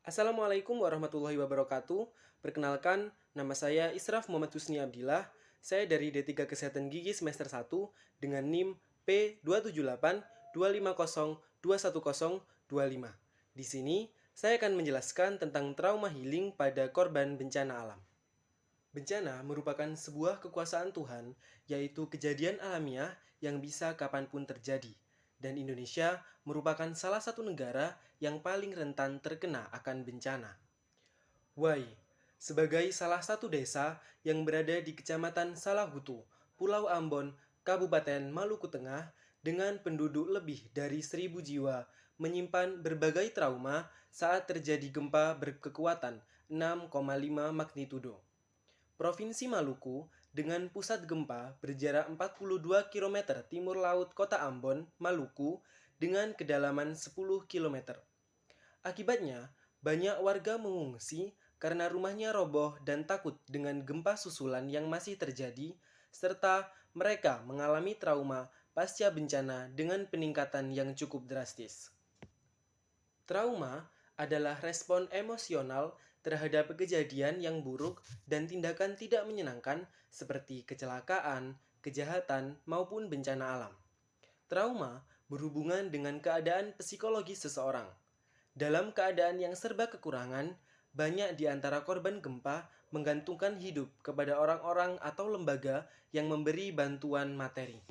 Assalamualaikum warahmatullahi wabarakatuh. Perkenalkan, nama saya Israf Muhammad Husni Abdillah. Saya dari D3 Kesehatan Gigi semester 1 dengan NIM P27825021025. Di sini, saya akan menjelaskan tentang trauma healing pada korban bencana alam. Bencana merupakan sebuah kekuasaan Tuhan, yaitu kejadian alamiah yang bisa kapanpun terjadi. Dan Indonesia merupakan salah satu negara yang paling rentan terkena akan bencana. Wai, sebagai salah satu desa yang berada di Kecamatan Salahutu, Pulau Ambon, Kabupaten Maluku Tengah, dengan penduduk lebih dari 1.000 jiwa, menyimpan berbagai trauma saat terjadi gempa berkekuatan 6,5 magnitudo. Provinsi Maluku dengan pusat gempa berjarak 42 km timur laut kota Ambon, Maluku, dengan kedalaman 10 km. Akibatnya, banyak warga mengungsi karena rumahnya roboh dan takut dengan gempa susulan yang masih terjadi, serta mereka mengalami trauma pasca bencana dengan peningkatan yang cukup drastis. Trauma adalah respon emosional terhadap kejadian yang buruk dan tindakan tidak menyenangkan seperti kecelakaan, kejahatan, maupun bencana alam. Trauma berhubungan dengan keadaan psikologis seseorang. Dalam keadaan yang serba kekurangan, banyak di antara korban gempa menggantungkan hidup kepada orang-orang atau lembaga yang memberi bantuan materi.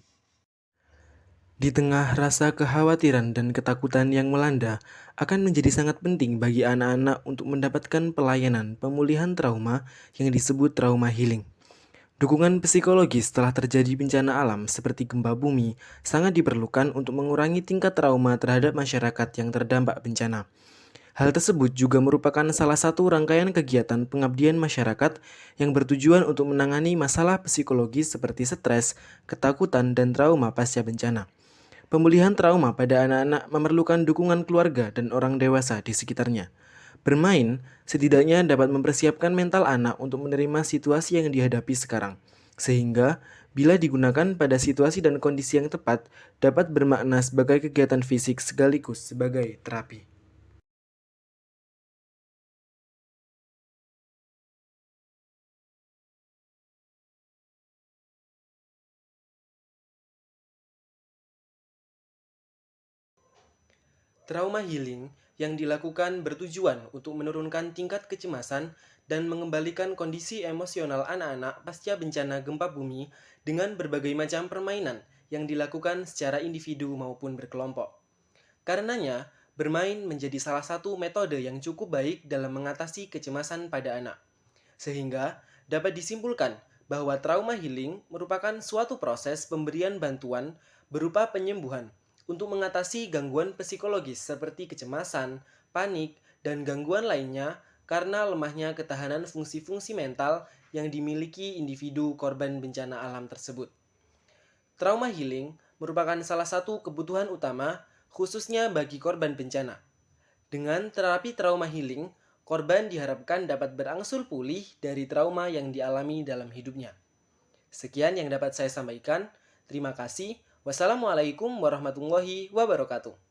Di tengah rasa kekhawatiran dan ketakutan yang melanda, akan menjadi sangat penting bagi anak-anak untuk mendapatkan pelayanan pemulihan trauma yang disebut trauma healing. Dukungan psikologis setelah terjadi bencana alam seperti gempa bumi sangat diperlukan untuk mengurangi tingkat trauma terhadap masyarakat yang terdampak bencana. Hal tersebut juga merupakan salah satu rangkaian kegiatan pengabdian masyarakat yang bertujuan untuk menangani masalah psikologis seperti stres, ketakutan, dan trauma pasca bencana. Pemulihan trauma pada anak-anak memerlukan dukungan keluarga dan orang dewasa di sekitarnya. Bermain setidaknya dapat mempersiapkan mental anak untuk menerima situasi yang dihadapi sekarang, sehingga bila digunakan pada situasi dan kondisi yang tepat, dapat bermakna sebagai kegiatan fisik sekaligus sebagai terapi. Trauma healing yang dilakukan bertujuan untuk menurunkan tingkat kecemasan dan mengembalikan kondisi emosional anak-anak pasca bencana gempa bumi dengan berbagai macam permainan yang dilakukan secara individu maupun berkelompok. Karenanya, bermain menjadi salah satu metode yang cukup baik dalam mengatasi kecemasan pada anak. Sehingga dapat disimpulkan bahwa trauma healing merupakan suatu proses pemberian bantuan berupa penyembuhan untuk mengatasi gangguan psikologis seperti kecemasan, panik, dan gangguan lainnya karena lemahnya ketahanan fungsi-fungsi mental yang dimiliki individu korban bencana alam tersebut. Trauma healing merupakan salah satu kebutuhan utama khususnya bagi korban bencana. Dengan terapi trauma healing, korban diharapkan dapat berangsur pulih dari trauma yang dialami dalam hidupnya. Sekian yang dapat saya sampaikan. Terima kasih. Wassalamualaikum warahmatullahi wabarakatuh.